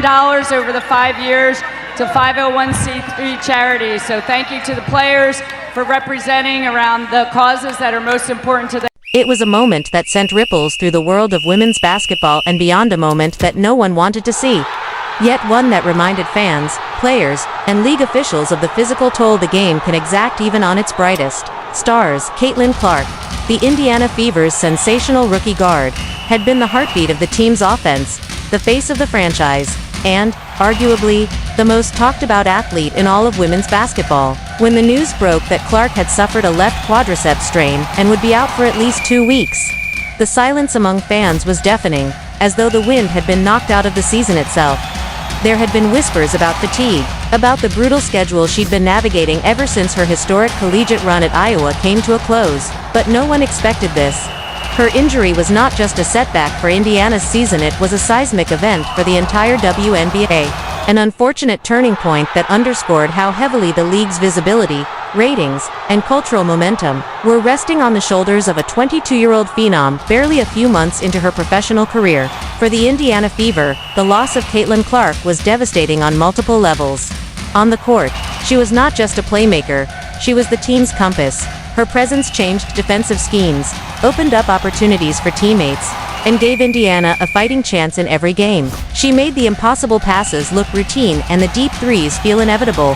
over the 5 years to 501c3 charities. So thank you to the players for representing around the causes that are most important to them. It was a moment that sent ripples through the world of women's basketball and beyond, a moment that no one wanted to see. Yet one that reminded fans, players, and league officials of the physical toll the game can exact even on its brightest stars. Caitlin Clark, the Indiana Fever's sensational rookie guard, had been the heartbeat of the team's offense, the face of the franchise, and, arguably, the most talked-about athlete in all of women's basketball. When the news broke that Clark had suffered a left quadriceps strain and would be out for at least 2 weeks, the silence among fans was deafening, as though the wind had been knocked out of the season itself. There had been whispers about fatigue, about the brutal schedule she'd been navigating ever since her historic collegiate run at Iowa came to a close, but no one expected this. Her injury was not just a setback for Indiana's season, it was a seismic event for the entire WNBA, an unfortunate turning point that underscored how heavily the league's visibility, ratings, and cultural momentum were resting on the shoulders of a 22-year-old phenom barely a few months into her professional career. For the Indiana Fever, the loss of Caitlin Clark was devastating on multiple levels. On the court, she was not just a playmaker, she was the team's compass. Her presence changed defensive schemes, opened up opportunities for teammates, and gave Indiana a fighting chance in every game. She made the impossible passes look routine and the deep threes feel inevitable.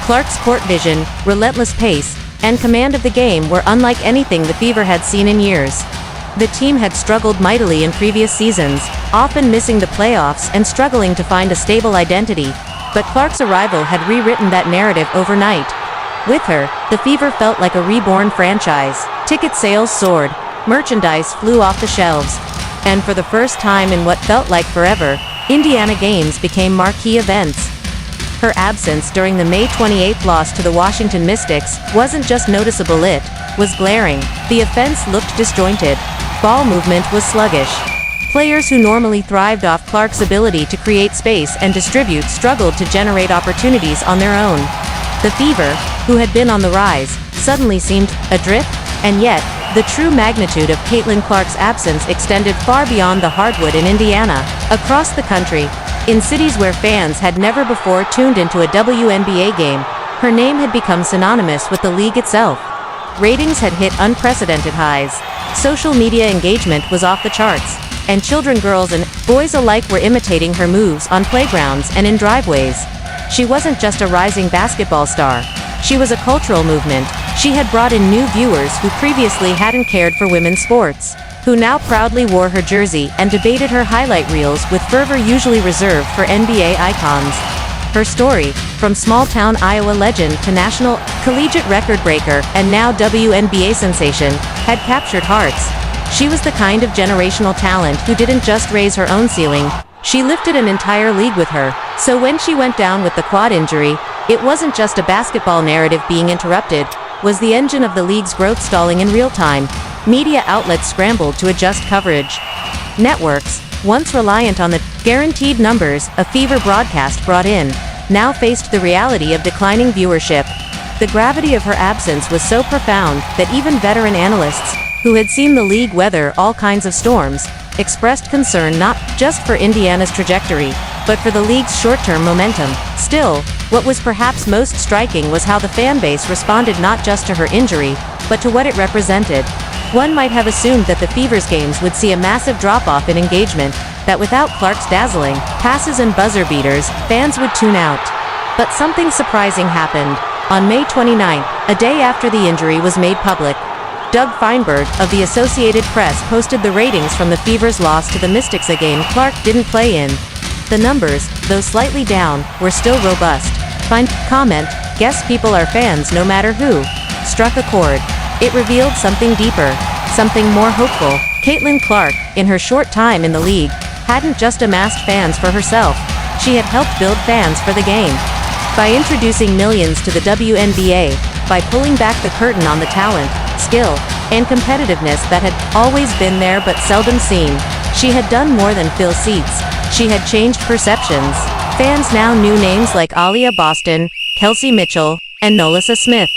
Clark's court vision, relentless pace, and command of the game were unlike anything the Fever had seen in years. The team had struggled mightily in previous seasons, often missing the playoffs and struggling to find a stable identity, but Clark's arrival had rewritten that narrative overnight. With her, the Fever felt like a reborn franchise. Ticket sales soared, merchandise flew off the shelves, and for the first time in what felt like forever, Indiana games became marquee events. Her absence during the May 28th loss to the Washington Mystics wasn't just noticeable, it was glaring. The offense looked disjointed. Ball movement was sluggish. Players who normally thrived off Clark's ability to create space and distribute struggled to generate opportunities on their own. The Fever, who had been on the rise, suddenly seemed adrift, and yet, the true magnitude of Caitlin Clark's absence extended far beyond the hardwood in Indiana. Across the country, in cities where fans had never before tuned into a WNBA game, her name had become synonymous with the league itself. Ratings had hit unprecedented highs. Social media engagement was off the charts, and children, girls, and boys alike were imitating her moves on playgrounds and in driveways. She wasn't just a rising basketball star. She was a cultural movement. She had brought in new viewers who previously hadn't cared for women's sports, who now proudly wore her jersey and debated her highlight reels with fervor usually reserved for NBA icons. Her story, from small-town Iowa legend to national collegiate record breaker and now WNBA sensation, had captured hearts. She was the kind of generational talent who didn't just raise her own ceiling, she lifted an entire league with her. So when she went down with the quad injury, it wasn't just a basketball narrative being interrupted, was the engine of the league's growth stalling in real time. Media outlets scrambled to adjust coverage. Networks, once reliant on the guaranteed numbers a Fever broadcast brought in, now faced the reality of declining viewership. The gravity of her absence was so profound that even veteran analysts, who had seen the league weather all kinds of storms, expressed concern not just for Indiana's trajectory, but for the league's short-term momentum. Still, what was perhaps most striking was how the fan base responded not just to her injury, but to what it represented. One might have assumed that the Fever's games would see a massive drop-off in engagement, that without Clark's dazzling passes and buzzer beaters, fans would tune out. But something surprising happened. On May 29th, a day after the injury was made public, Doug Feinberg of the Associated Press posted the ratings from the Fever's loss to the Mystics, a game Clark didn't play in. The numbers, though slightly down, were still robust. Comment, guess people are fans no matter who, struck a chord. It revealed something deeper, something more hopeful. Caitlin Clark, in her short time in the league, hadn't just amassed fans for herself, she had helped build fans for the game. By introducing millions to the WNBA, by pulling back the curtain on the talent, skill, and competitiveness that had always been there but seldom seen, she had done more than fill seats. She had changed perceptions. Fans now knew names like Alia Boston, Kelsey Mitchell, and Nolissa Smith.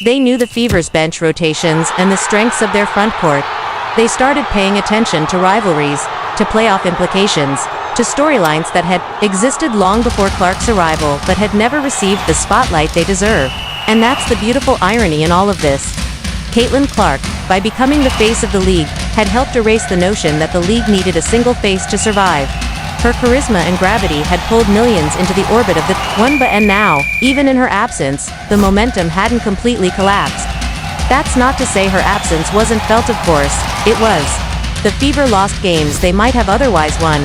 They knew the Fever's bench rotations and the strengths of their front court. They started paying attention to rivalries, to playoff implications, to storylines that had existed long before Clark's arrival but had never received the spotlight they deserve. And that's the beautiful irony in all of this. Caitlin Clark, by becoming the face of the league, had helped erase the notion that the league needed a single face to survive. Her charisma and gravity had pulled millions into the orbit of the WNBA, and now, even in her absence, the momentum hadn't completely collapsed. That's not to say her absence wasn't felt, of course. It was. The Fever lost games they might have otherwise won.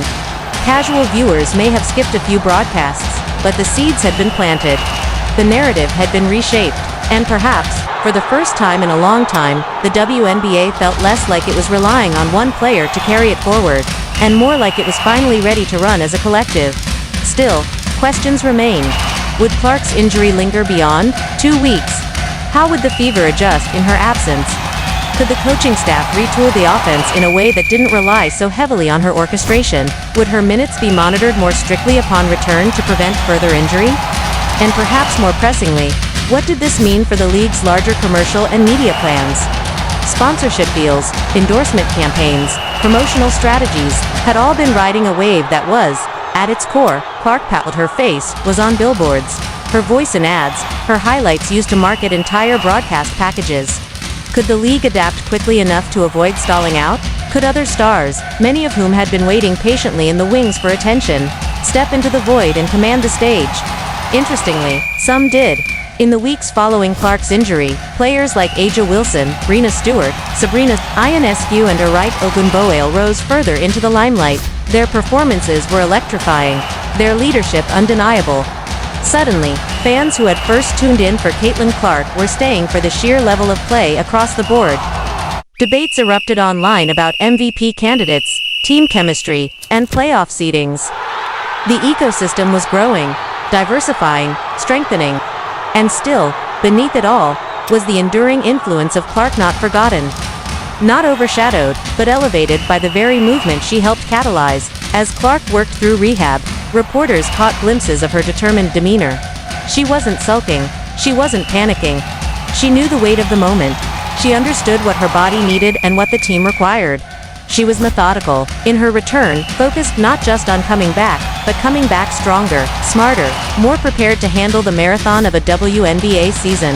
Casual viewers may have skipped a few broadcasts, but the seeds had been planted. The narrative had been reshaped, and perhaps, for the first time in a long time, the WNBA felt less like it was relying on one player to carry it forward, and more like it was finally ready to run as a collective. Still, questions remain. Would Clark's injury linger beyond 2 weeks? How would the Fever adjust in her absence? Could the coaching staff retool the offense in a way that didn't rely so heavily on her orchestration? Would her minutes be monitored more strictly upon return to prevent further injury? And perhaps more pressingly, what did this mean for the league's larger commercial and media plans? Sponsorship deals, endorsement campaigns, promotional strategies had all been riding a wave that was, at its core, Clark Powell. Her face was on billboards, her voice in ads, her highlights used to market entire broadcast packages. Could the league adapt quickly enough to avoid stalling out? Could other stars, many of whom had been waiting patiently in the wings for attention, step into the void and command the stage? Interestingly, some did. In the weeks following Clark's injury, players like Aja Wilson, Breanna Stewart, Sabrina Ionescu and Arite Ogunboale rose further into the limelight. Their performances were electrifying, their leadership undeniable. Suddenly, fans who had first tuned in for Caitlin Clark were staying for the sheer level of play across the board. Debates erupted online about MVP candidates, team chemistry, and playoff seedings. The ecosystem was growing, diversifying, strengthening. And still, beneath it all, was the enduring influence of Clark, not forgotten. Not overshadowed, but elevated by the very movement she helped catalyze. As Clark worked through rehab, reporters caught glimpses of her determined demeanor. She wasn't sulking, she wasn't panicking. She knew the weight of the moment. She understood what her body needed and what the team required. She was methodical, in her return, focused not just on coming back, but coming back stronger, smarter, more prepared to handle the marathon of a WNBA season.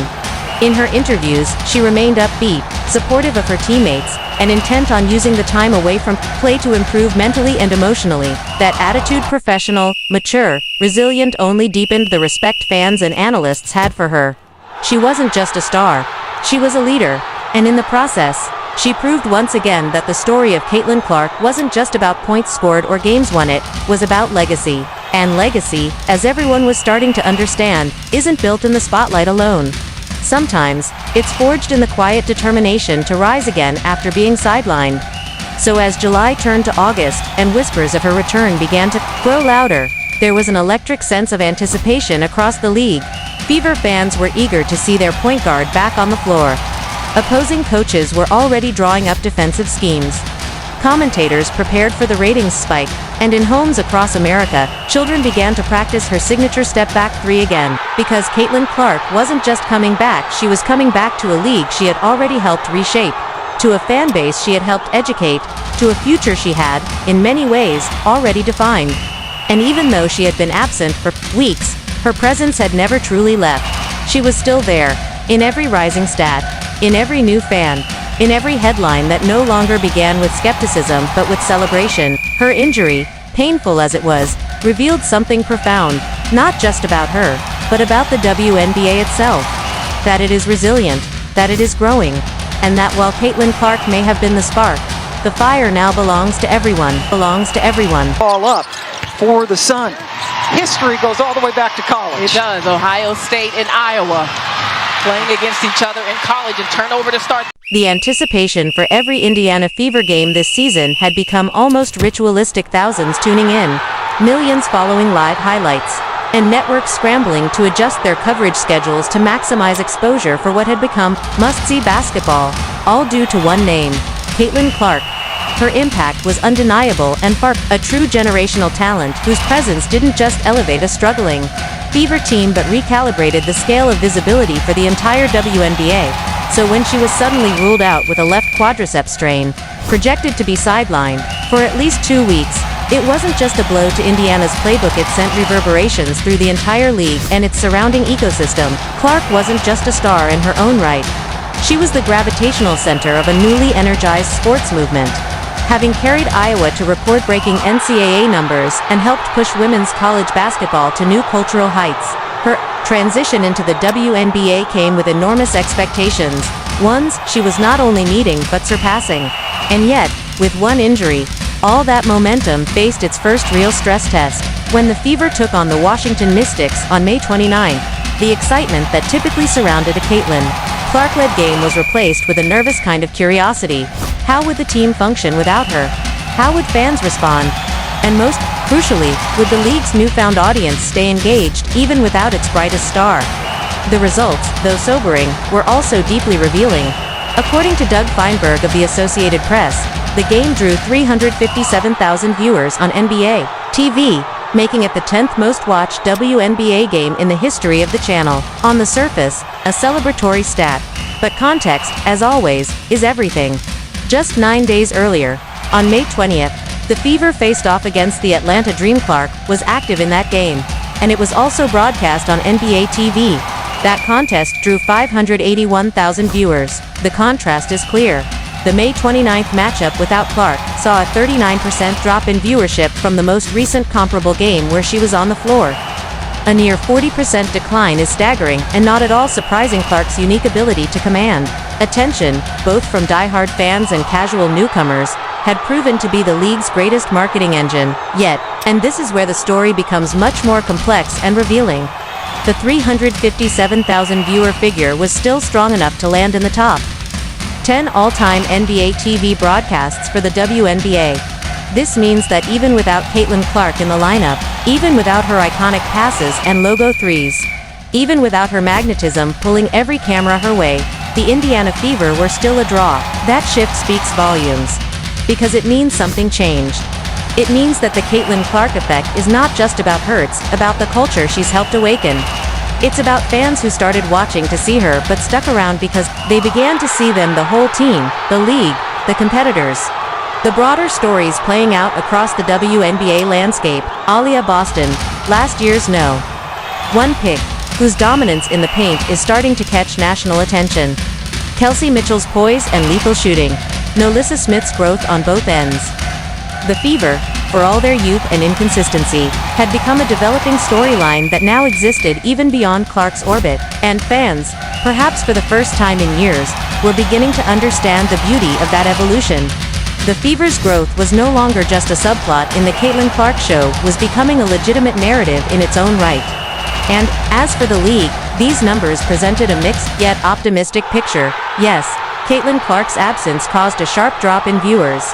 In her interviews, she remained upbeat, supportive of her teammates, and intent on using the time away from play to improve mentally and emotionally. That attitude, professional, mature, resilient, only deepened the respect fans and analysts had for her. She wasn't just a star, she was a leader, and in the process, she proved once again that the story of Caitlin Clark wasn't just about points scored or games won, it was about legacy. And legacy, as everyone was starting to understand, isn't built in the spotlight alone. Sometimes, it's forged in the quiet determination to rise again after being sidelined. So as July turned to August, and whispers of her return began to grow louder, there was an electric sense of anticipation across the league. Fever fans were eager to see their point guard back on the floor. Opposing coaches were already drawing up defensive schemes. Commentators prepared for the ratings spike, and in homes across America, children began to practice her signature step-back three again. Because Caitlin Clark wasn't just coming back, she was coming back to a league she had already helped reshape, to a fan base she had helped educate, to a future she had, in many ways, already defined. And even though she had been absent for weeks, her presence had never truly left. She was still there, in every rising stat, in every new fan, in every headline that no longer began with skepticism but with celebration. Her injury, painful as it was, revealed something profound, not just about her, but about the WNBA itself. That it is resilient, that it is growing, and that while Caitlin Clark may have been the spark, the fire now belongs to everyone. All up for the Sun. History goes all the way back to college. It does. Ohio State and Iowa playing against each other in college and turnover to start. The anticipation for every Indiana Fever game this season had become almost ritualistic, thousands tuning in, millions following live highlights, and networks scrambling to adjust their coverage schedules to maximize exposure for what had become must-see basketball, all due to one name, Caitlin Clark. Her impact was undeniable and sparked a true generational talent whose presence didn't just elevate a struggling Fever team but recalibrated the scale of visibility for the entire WNBA. So when she was suddenly ruled out with a left quadriceps strain, projected to be sidelined for at least 2 weeks, It wasn't just a blow to Indiana's playbook, it sent reverberations through the entire league and its surrounding ecosystem. Clark wasn't just a star in her own right. She was the gravitational center of a newly energized sports movement. Having carried Iowa to record-breaking NCAA numbers and helped push women's college basketball to new cultural heights, her transition into the WNBA came with enormous expectations, ones she was not only meeting but surpassing. And yet, with one injury, all that momentum faced its first real stress test. When the Fever took on the Washington Mystics on May 29, the excitement that typically surrounded a Caitlin Clark-led game was replaced with a nervous kind of curiosity. How would the team function without her? How would fans respond? And most crucially, would the league's newfound audience stay engaged even without its brightest star? The results, though sobering, were also deeply revealing. According to Doug Feinberg of the Associated Press, the game drew 357,000 viewers on NBA TV, making it the 10th most watched WNBA game in the history of the channel. On the surface, a celebratory stat. But context, as always, is everything. Just 9 days earlier, on May 20th, the Fever faced off against the Atlanta Dream. Clark was active in that game, and it was also broadcast on NBA TV. That contest drew 581,000 viewers. The contrast is clear. The May 29th matchup without Clark saw a 39% drop in viewership from the most recent comparable game where she was on the floor. A near 40% decline is staggering and not at all surprising. Clark's unique ability to command attention, both from die-hard fans and casual newcomers, had proven to be the league's greatest marketing engine. Yet, and this is where the story becomes much more complex and revealing, the 357,000 viewer figure was still strong enough to land in the top 10 all-time NBA TV broadcasts for the WNBA. This means that even without Caitlin Clark in the lineup, even without her iconic passes and logo threes, even without her magnetism pulling every camera her way, the Indiana Fever were still a draw. That shift speaks volumes. Because it means something changed. It means that the Caitlin Clark effect is not just about her, it's about the culture she's helped awaken. It's about fans who started watching to see her but stuck around because they began to see them, the whole team, the league, the competitors. The broader stories playing out across the WNBA landscape. Aaliyah Boston, last year's No. 1 pick, whose dominance in the paint is starting to catch national attention. Kelsey Mitchell's poise and lethal shooting. Nolissa Smith's growth on both ends. The Fever, for all their youth and inconsistency, had become a developing storyline that now existed even beyond Clark's orbit, and fans, perhaps for the first time in years, were beginning to understand the beauty of that evolution. The Fever's growth was no longer just a subplot in the Caitlin Clark show, was becoming a legitimate narrative in its own right. And, as for the league, these numbers presented a mixed, yet optimistic picture. Yes, Caitlin Clark's absence caused a sharp drop in viewers.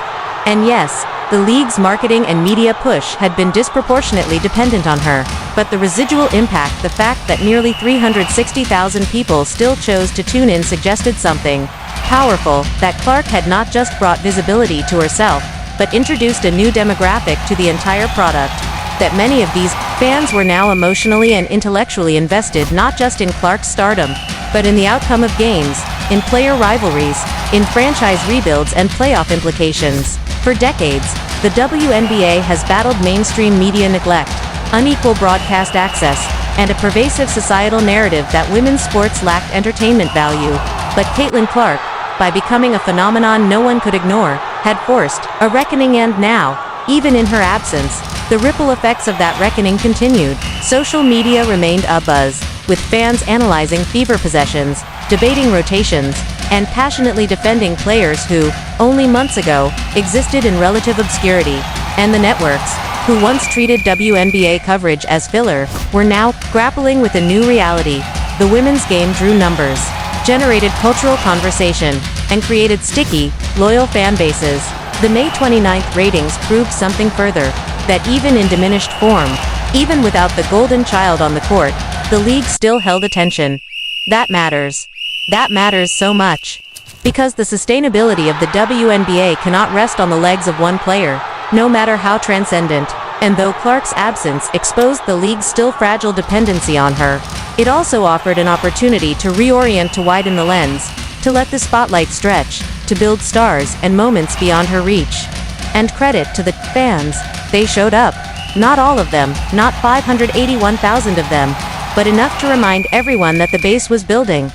And yes, the league's marketing and media push had been disproportionately dependent on her, but the residual impact, the fact that nearly 360,000 people still chose to tune in, suggested something powerful, that Clark had not just brought visibility to herself, but introduced a new demographic to the entire product. That many of these fans were now emotionally and intellectually invested not just in Clark's stardom, but in the outcome of games, in player rivalries, in franchise rebuilds and playoff implications. For decades, the WNBA has battled mainstream media neglect, unequal broadcast access, and a pervasive societal narrative that women's sports lacked entertainment value. But Caitlin Clark, by becoming a phenomenon no one could ignore, had forced a reckoning, and now, even in her absence, the ripple effects of that reckoning continued. Social media remained abuzz, with fans analyzing Fever possessions, debating rotations, and passionately defending players who, only months ago, existed in relative obscurity. And the networks, who once treated WNBA coverage as filler, were now grappling with a new reality. The women's game drew numbers, generated cultural conversation, and created sticky, loyal fan bases. The May 29th ratings proved something further, that even in diminished form, even without the golden child on the court, the league still held attention. That matters. That matters so much. Because the sustainability of the WNBA cannot rest on the legs of one player, no matter how transcendent. And though Clark's absence exposed the league's still fragile dependency on her, it also offered an opportunity to reorient, to widen the lens, to let the spotlight stretch, to build stars and moments beyond her reach. And credit to the fans, they showed up. Not all of them, not 581,000 of them, but enough to remind everyone that the base was building.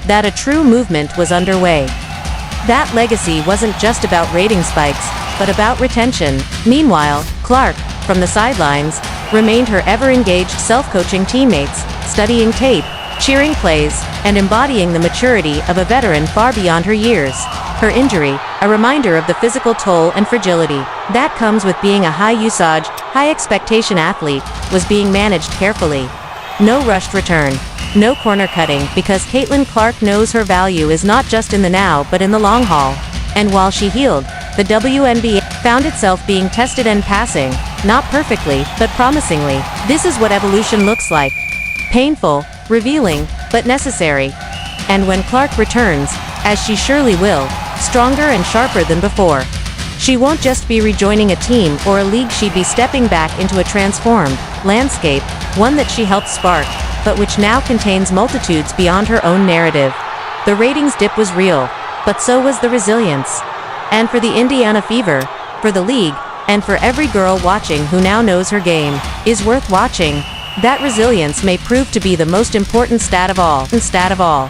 That a true movement was underway. That legacy wasn't just about rating spikes, but about retention. Meanwhile, Clark, from the sidelines, remained her ever-engaged self-coaching teammates, studying tape, cheering plays, and embodying the maturity of a veteran far beyond her years. Her injury, a reminder of the physical toll and fragility that comes with being a high-usage, high-expectation athlete, was being managed carefully. No rushed return. No corner cutting, because Caitlin Clark knows her value is not just in the now but in the long haul. And while she healed, the WNBA found itself being tested and passing, not perfectly, but promisingly. This is what evolution looks like. Painful, revealing, but necessary. And when Clark returns, as she surely will, stronger and sharper than before, she won't just be rejoining a team or a league, she'd be stepping back into a transformed landscape, one that she helped spark, but which now contains multitudes beyond her own narrative. The ratings dip was real, but so was the resilience. And for the Indiana Fever, for the league, and for every girl watching who now knows her game is worth watching, that resilience may prove to be the most important stat of all.